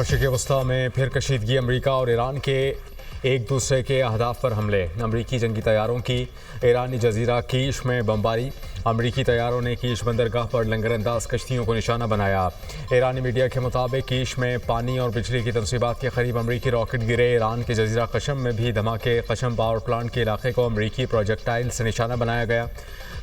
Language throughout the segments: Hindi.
मशरिक़ वस्ता में फिर कशीदगी। अमरीका और ईरान के एक दूसरे के अहदाफ पर हमले। अमरीकी जंगी तैयारों की ईरानी जजीरा कीश में बमबारी। अमरीकी तैयारों ने कीश बंदरगाह पर लंगरअंदाज कश्तियों को निशाना बनाया। ईरानी मीडिया के मुताबिक कीश में पानी और बिजली की तनसीबात के करीब अमरीकी रॉकेट गिरे। ईरान के जजीरा कशम में भी धमाके। कशम पावर प्लांट के इलाके को अमरीकी प्रोजेक्टाइल से निशाना बनाया गया।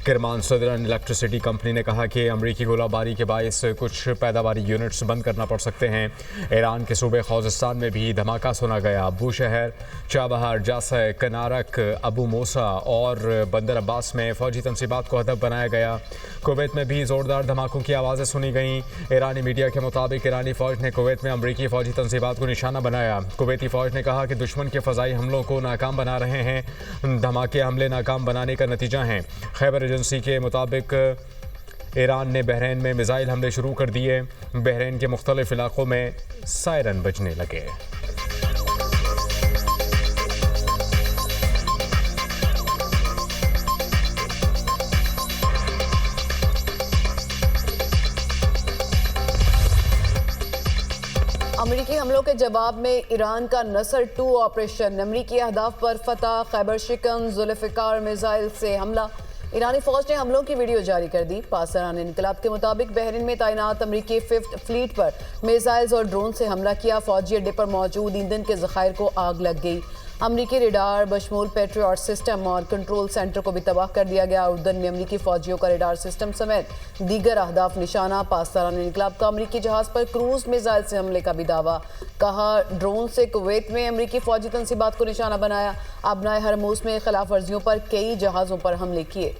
किरमान सदरन इलेक्ट्रिसिटी कंपनी ने कहा कि अमरीकी गोलाबारी के बायस कुछ पैदावारी यूनिट्स बंद करना पड़ सकते हैं। ईरान के सूबे खौजिस्तान में भी धमाका सुना गया। अबू शहर, चाबहार, जासय, कनारक, अबू मूसा और बंदर अब्बास में फौजी तनसीबात को हदफ बनाया गया। कुवैत में भी ज़ोरदार धमाकों की आवाज़ें सुनी गईं। ईरानी मीडिया के मुताबिक ईरानी फ़ौज ने कुवैत में अमरीकी फ़ौजी तनसीबात को निशाना बनाया। कुवैती फ़ौज ने कहा कि दुश्मन के फ़ज़ाई हमलों को नाकाम बना रहे हैं। धमाके हमले नाकाम बनाने का नतीजा हैं। खैबर एजेंसी के मुताबिक ईरान ने बहरीन में मिसाइल हमले शुरू कर दिए। बहरीन के मुख्तलिफ इलाकों में सायरन बजने लगे। अमरीकी हमलों के जवाब में ईरान का नसर 2 ऑपरेशन। अमरीकी अहदाफ पर फतह, खैबर शिकन, जुल्फ़िकार मिसाइल से हमला। ईरानी फौज ने हमलों की वीडियो जारी कर दी। पासरान इनकलाब के मुताबिक बहरीन में तैनात अमरीकी 5th फ्लीट पर मिसाइल्स और ड्रोन से हमला किया। फौजी अड्डे पर मौजूद ईंधन के ज़खायर को आग लग गई। अमरीकी रेडार बशमूल पेट्रियट सिस्टम और कंट्रोल सेंटर को भी तबाह कर दिया गया। उर्दन में अमरीकी फौजियों का रेडार सिस्टम समेत दीगर अहदाफ निशाना। पासरान इनकलाब का अमरीकी जहाज पर क्रूज मिसाइल से हमले का भी दावा। कहा ड्रोन से कुवैत में अमरीकी फौजी तनसीबात को निशाना बनाया। अबनाए हरमूज में खिलाफ वर्जियों पर कई जहाज़ों पर हमले किए।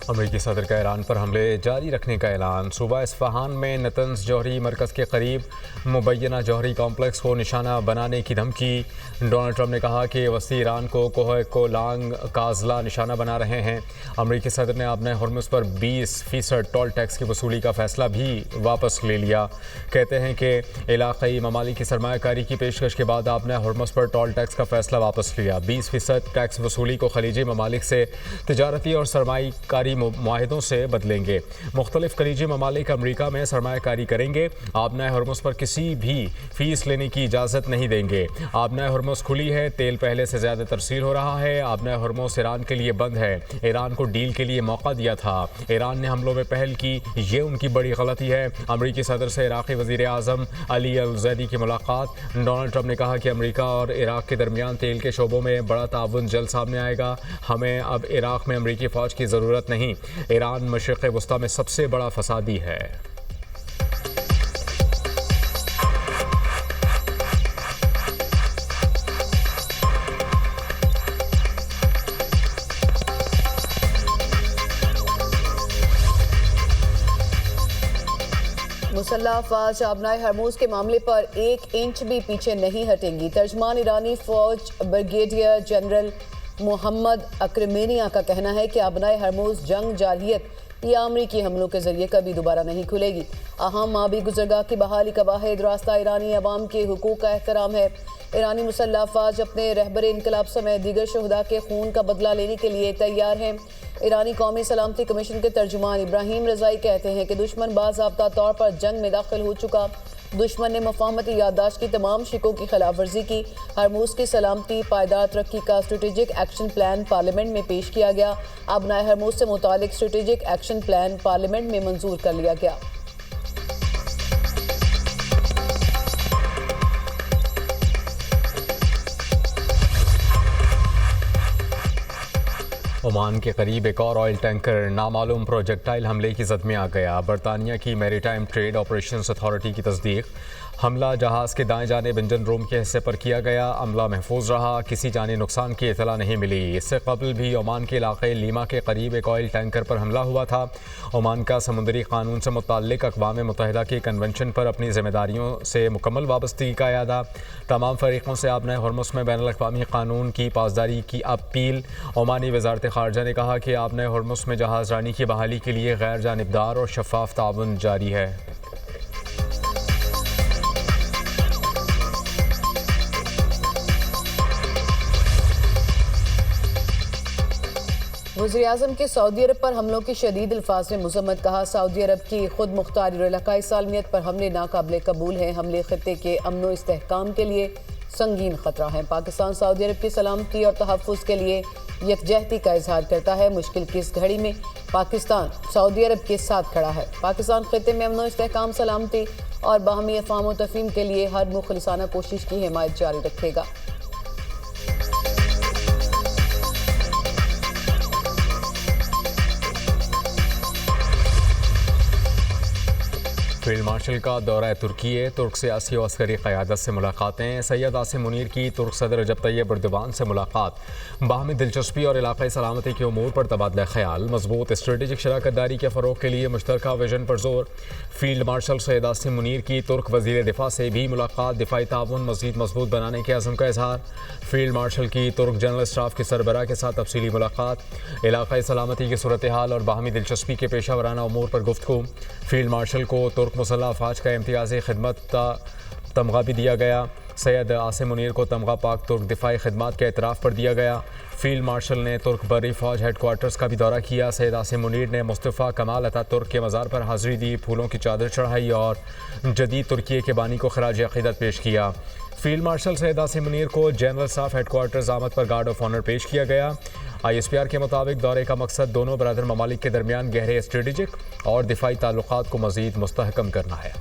अमरीकी सदर का ईरान पर हमले जारी रखने का ऐलान। सूबा इस्फहान में नतंज जौहरी मरकज़ के करीब मुबैना जौहरी कॉम्प्लेक्स को निशाना बनाने की धमकी। डोनाल्ड ट्रंप ने कहा कि वसी ईरान को कोह कोलांग काजला निशाना बना रहे हैं। अमरीकी सदर ने अपने हुर्मुज़ पर 20% टोल टैक्स की वसूली का फ़ैसला भी वापस ले लिया। कहते हैं कि इलाक़ाई ममालिक की सरमायाकारी की पेशकश के बाद आपने हुर्मुज़ पर टोल टैक्स का फ़ैसला वापस लिया। 20% टैक्स वसूली को खलीजी ममालिक से तिजारती और सरमायाकारी मुआहिदों से बदलेंगे। मुख्तलिफ खलीजी ममालिक अमरीका में सरमायाकारी करेंगे। आबनाए हुर्मुज़ पर किसी भी फीस लेने की इजाज़त नहीं देंगे। आबनाए हुर्मुज़ खुली है, तेल पहले से ज़्यादा तरसील हो रहा है। आबनाए हुर्मुज़ ईरान के लिए बंद है। ईरान को डील के लिए मौका दिया था। ईरान ने हमलों में पहल की, ये उनकी बड़ी गलती है। अमरीकी सदर से इराक़ी वज़ीर आज़म अली अल-ज़ैदी की मुलाकात। डोनाल्ड ट्रंप ने कहा कि अमरीका और इराक़ के दरमियान तेल के शोबों में बड़ा ताउन जल्द सामने आएगा। हमें अब इराक़ में अमरीकी फ़ौज की ज़रूरत नहीं। ईरान मशरिक़ वस्ता में सबसे बड़ा फसादी है। मुसल्लह अफ़वाज आबनाए हरमूज़ के मामले पर 1 इंच भी पीछे नहीं हटेंगी। तर्जमान ईरानी फ़ौज ब्रिगेडियर जनरल मोहम्मद अक्रमेनिया का कहना है कि आबनाए हरमूज़ जंग जारहियत या अमरीकी हमलों के जरिए कभी दोबारा नहीं खुलेगी। अहम आबी गुज़रगाह की बहाली का वाहिद रास्ता ईरानी अवाम के हुकूक का एहतराम है। ईरानी मुसल्लह अफ़वाज अपने रहबर इनकलाब समेत दीगर शुहदा के खून का बदला लेने के लिए तैयार हैं। ईरानी कौमी सलामती कमीशन के तर्जुमान इब्राहिम रज़ाई कहते हैं कि दुश्मन बाज़ाब्ता तौर पर जंग में दाखिल हो चुका। दुश्मन ने मफाहमती याददाश्त की तमाम शिकों की खिलाफ वर्जी की। हरमूज़ की सलामती पायदार तरक्की का स्ट्रेटेजिक एक्शन प्लान पार्लियामेंट में पेश किया गया। आबनाए हरमूज़ से मुतालिक स्ट्रेटेजिक एक्शन प्लान पार्लियामेंट में मंजूर कर लिया गया। ओमान के करीब एक और ऑयल टैंकर नामालूम प्रोजेक्टाइल हमले की जद में आ गया। बरतानिया की मैरीटाइम ट्रेड ऑपरेशंस अथॉरिटी की तस्दीक। हमला जहाज़ के दाएं जानिब इंजन रूम के हिस्से पर किया गया। अमला महफूज रहा, किसी जानी नुकसान की इतला नहीं मिली। इससे कबल भी ओमान के इलाके लीमा के करीब एक ऑयल टैंकर पर हमला हुआ था। ओमान का समुद्री कानून से मुताल्लिक अक़वाम मुत्तहिदा के कन्वेंशन पर अपनी जिम्मेदारियों से मुकम्मल वाबस्तगी का यादा। तमाम फरीक़ों से आपने हुर्मुज़ में बैनुल अक़वामी कानून की पासदारी की अपील। ओमानी वज़ारत ख़ारजा ने कहा कि आपने हुर्मुज़ में जहाज़ रानी की बहाली के लिए गैर जानिबदार और शफ़ाफ़ ताउन जारी है। वज़ीर आज़म के सऊदी अरब पर हमलों की शदीद अल्फाज में मज़म्मत। कहा, सऊदी अरब की खुद मुख्तारी और इलाकाई सालमियत पर हमले नाकाबिले कबूल हैं। हमले खित्ते के अमन व इस्तेहकाम के लिए संगीन खतरा है। पाकिस्तान सऊदी अरब की सलामती और तहफ़्फ़ुज़ के लिए यकजहती का इजहार करता है। मुश्किल की इस घड़ी में पाकिस्तान सऊदी अरब के साथ खड़ा है। पाकिस्तान खित्ते में अमन व इस्तेहकाम, सलामती और बाहमी अफ़ाम व तफ़हीम के लिए हर मुखलिसाना कोशिश की हिमायत जारी रखेगा। फील्ड मार्शल का दौरा तुर्की है। तुर्क सियासी और अस्करी क़यादत से मुलाकातें। सैयद आसिम मुनीर की तुर्क सदर रजब तैयब एर्दोगान से मुलाकात। बाहमी दिलचस्पी और इलाक़ाई सलामती के उमूर पर तबादला ख्याल। मजबूत स्ट्रेटेजिक शराकतदारी के फ़रोग़ के लिए मुश्तरका विजन पर जोर। फील्ड मार्शल सैयद आसिम मुनीर की तुर्क वज़ीर दिफ़ा से भी मुलाकात। दिफ़ाई ताउन मज़ीद मजबूत बनाने के अज़्म का इजहार। फील्ड मार्शल की तुर्क जनरल स्टाफ के सरबराह के साथ तफसीली मुलाकात। इलाक़ाई सलामती की सूरत हाल और बाहमी दिलचस्पी के पेशा वराना उमूर पर गुफ्तगू। फील्ड मार्शल को तुर्क मुसल्लह अफ़वाज का इम्तियाज़ी खिदमत का तमगा भी दिया गया। सैयद आसिम मुनीर को तमगा पाक तुर्क दिफाई खिदमत के एतराफ़ पर दिया गया। फील्ड मार्शल ने तुर्क बरी फ़ौज हेड क्वार्टर्स का भी दौरा किया। सैयद आसिम मुनीर ने मुस्तफ़ा कमाल अतातुर्क के मज़ार पर हाज़िरी दी, फूलों की चादर चढ़ाई और जदीद तुर्की के बानी को खराज अक़ीदत पेश किया। फील्ड मार्शल सैयद आसिम मुनीर को जनरल स्टाफ हेड क्वार्टर्स आमद पर गार्ड ऑफ ऑनर पेश किया गया। ISPR के मुताबिक दौरे का मकसद दोनों बरादर ममालिक के दरमियान गहरे स्ट्रेटेजिक और दिफाई ताल्लुकात को मज़ीद मुस्तहकम करना है।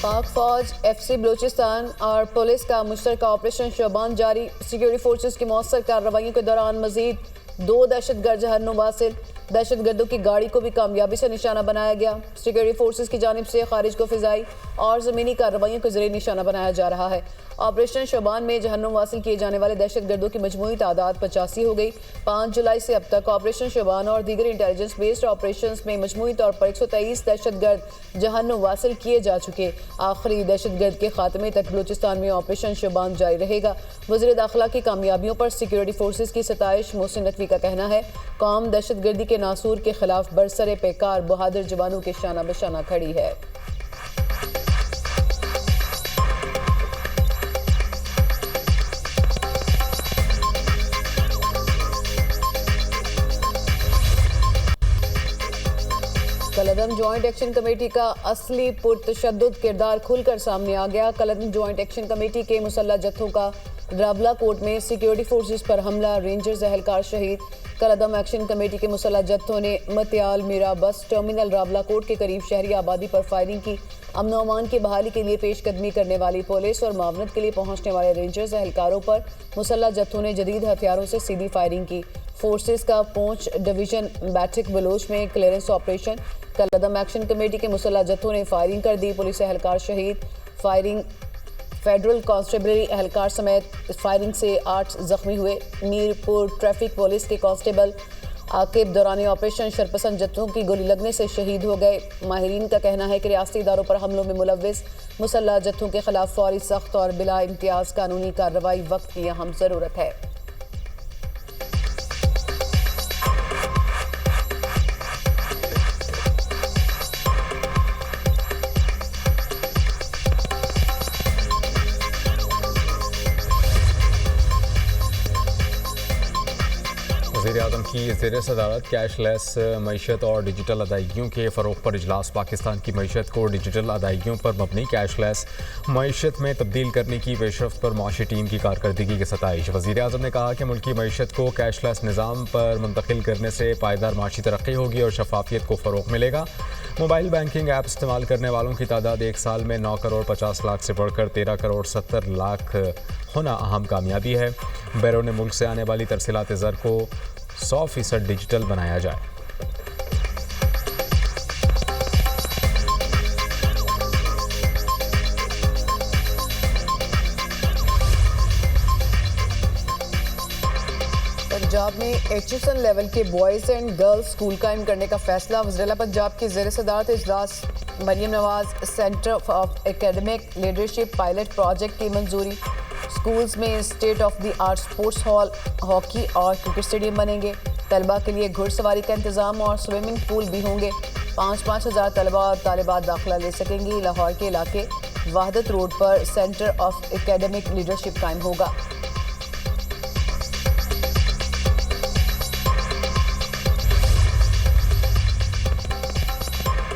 पाक फौज, FC बलूचिस्तान और पुलिस का मुश्तरका ऑपरेशन शबान जारी। सिक्योरिटी फोर्सेस की मौसर कार्रवाइयों के दौरान मजीद 2 दहशतगर्द जहन्नुम वासिल। दहशतगर्दों की गाड़ी को भी कामयाबी से निशाना बनाया गया। सिक्योरिटी फोर्सेस की जानिब से खारिज को फ़िज़ाई और ज़मीनी कार्रवाइयों के जरिए निशाना बनाया जा रहा है। ऑपरेशन शबान में जहन्नुम वासिल किए जाने वाले दहशतगर्दों की मजमूई तादाद 85 हो गई। 5 जुलाई से अब तक ऑपरेशन शबान और दीगर इंटेलिजेंस बेस्ड ऑपरेशन में मजमूई तौर पर 123 दहशतगर्द जहन्नुम वासिल किए जा चुके। आखिरी दहशतगर्द के खात्मे तक बलूचिस्तान में ऑपरेशन शबान जारी रहेगा। वज़ीर दाखिला की कामयाबियों पर सिक्योरिटी फोर्सेस की सताइश। मोहसिन नकवी का कहना है, कौम दहशतगर्दी के नासूर के खिलाफ बरसरे पेकार बहादुर जवानों के शाना बशाना खड़ी है। कलअदम जॉइंट एक्शन कमेटी का असली पुरतशद्दुद किरदार खुलकर सामने आ गया। कलअदम जॉइंट एक्शन कमेटी के मुसल्लह जत्थों का रावला कोट में सिक्योरिटी फोर्सेस पर हमला, रेंजर्स एहलकार शहीद। कलअदम एक्शन कमेटी के मुसल्लह जत्थों ने मत्याल Meera bus terminal Rawla coat के करीब शहरी आबादी पर फायरिंग की। अमन व अमान की बहाली के लिए पेशकदमी करने वाली पुलिस और मावनत के लिए पहुंचने वाले रेंजर्स एहलकारों पर मुसल्लह जत्थों ने जदीद हथियारों से सीधी फायरिंग की। फोर्सेस का पूंछ डिवीजन बैठक बलोच में क्लियरेंस ऑपरेशन। कलअदम एक्शन कमेटी के मुसल्लह जत्थों ने फायरिंग कर दी, पुलिस एहलकार शहीद। फायरिंग फेडरल कांस्टेबलरी एहलकार समेत फायरिंग से 8 जख्मी हुए। मीरपुर ट्रैफिक पुलिस के कांस्टेबल आकिब दौरान ऑपरेशन शरपसंद जत्थों की गोली लगने से शहीद हो गए। माहिरीन का कहना है कि रियासती इदारों पर हमलों में मुलव्विस मुसल्लह जत्थों के खिलाफ फौरी, सख्त और बिला इम्तियाज कानूनी कार्रवाई वक्त की अहम ज़रूरत है। वज़ीर-ए-आज़म की ज़ेर सदारत कैशलेस मईशत और डिजिटल अदायगियों के फ़रोग़ पर इजलास। पाकिस्तान की मईशत को डिजिटल अदायगियों पर मबनी कैशलेस मईशत में तब्दील करने की पेशरफ्त पर माशी टीम की कारकर्दगी की सताइश। वज़ीर-ए-आज़म ने कहा कि मुल्की मईशत को कैशलेस निज़ाम पर मुंतकिल करने से पायदार माशी तरक्की होगी और शफाफियत को फ़रोग़ मिलेगा। मोबाइल बैंकिंग ऐप इस्तेमाल करने वालों की तादाद 1 साल में 9 करोड़ 50 लाख से बढ़कर 13 करोड़ 70 लाख होना अहम कामयाबी है। बैरून मुल्क से आने वाली तरसीलात ज़र को 100% डिजिटल बनाया जाए। पंजाब में HSN लेवल के बॉयज़ एंड गर्ल्स स्कूल कायम करने का फैसला। वज़ीर पंजाब की ज़ेर सदारत इजलास। Maryam Nawaz centre of academic leadership pilot project की मंजूरी। स्कूल्स में state of the art sports hall, hockey और क्रिकेट स्टेडियम बनेंगे। तलबा के लिए घुड़सवारी का इंतजाम और स्विमिंग पूल भी होंगे। 5-5 हज़ार तलबा और तालिबात दाखिला ले सकेंगी। लाहौर के इलाके वहदत रोड पर सेंटर ऑफ एकेडमिक लीडरशिप कायम होगा।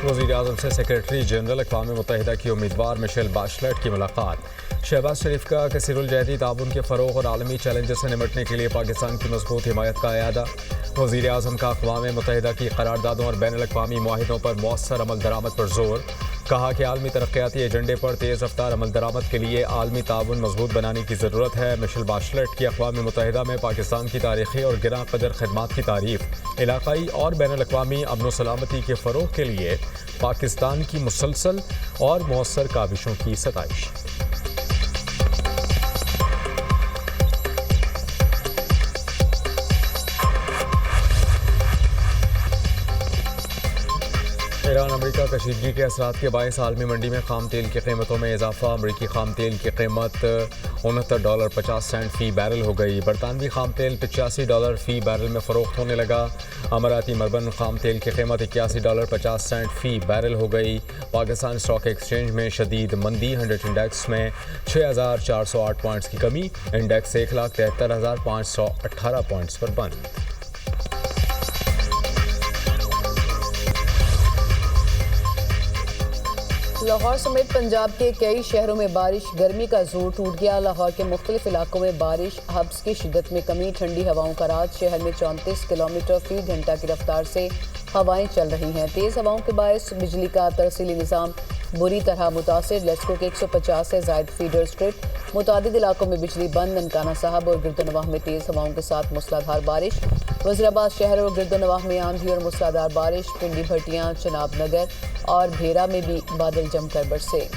वज़ीर-ए-आज़म से सेक्रेटरी जनरल अक़वाम मुत्तहिदा की उम्मीदवार मिशेल बाशलेट की मुलाकात। शहबाज शरीफ का कसीरुल-जहती ताउन के फ़रोग़ और आलमी चैलेंजेस से निपटने के लिए पाकिस्तान की मज़बूत हिमायत का अयादा। वज़ीर-ए-आज़म का अक़वाम मुत्तहिदा की करारदादों और बैनुल-अक़वामी मुआहिदों पर मौसर अमल दरामद पर जोर। कहा कि आलमी तरक्याती एजेंडे पर तेज़ रफ्तार अमल दरामद के लिए आलमी ताउन मजबूत बनाने की ज़रूरत है। मिशेल बाशलेट की अक़वाम मुत्तहिदा में पाकिस्तान की तारीख़ी और गिरां कदर खिदमात की तारीफ़। इलाक़ाई और बैनुल-अक़वामी अमन व सलामती के फ़रोग़ के लिए पाकिस्तान की मुसलसल और मौसर काविशों की सताइश। ईरान अमरीका कशीदगी के असरात के बायस आलमी मंडी में खाम तेल की कीमतों में इजाफा। अमरीकी खाम तेल की कीमत $69.50 फ़ी बैरल हो गई। बरतानवी खाम तेल $85 फ़ी बैरल में फ़रोख्त होने लगा। अमाराती मरबन खाम तेल की कीमत $81.50 फ़ी बैरल हो गई। पाकिस्तान स्टॉक एक्सचेंज में शदीद मंदी। 100 इंडेक्स में 6,408 पॉइंट्स की कमी। इंडेक्स 1,73,518 पॉइंट्स पर बंद। लाहौर समेत पंजाब के कई शहरों में बारिश, गर्मी का जोर टूट गया। लाहौर के मुख्तलिफ इलाकों में बारिश, हब्स की शिद्दत में कमी, ठंडी हवाओं का राज। शहर में 34 किलोमीटर फी घंटा की रफ्तार से हवाएं चल रही हैं। तेज़ हवाओं के बायस बिजली का तरसीली निज़ाम बुरी तरह मुतासिर। लेस्को के 150 से ज़ायद फीडर स्ट्रिप, मुतादिद इलाकों में बिजली बंद। ननकाना साहब और गिरदोनवाह में तेज़ हवाओं के साथ मूसलाधार बारिश। वज़ीराबाद शहर और गिरदोनवाह में आंधी और मूसलाधार बारिश। पिंडी, भटियां, चनाब नगर और भेरा में भी बादल जमकर बरसे।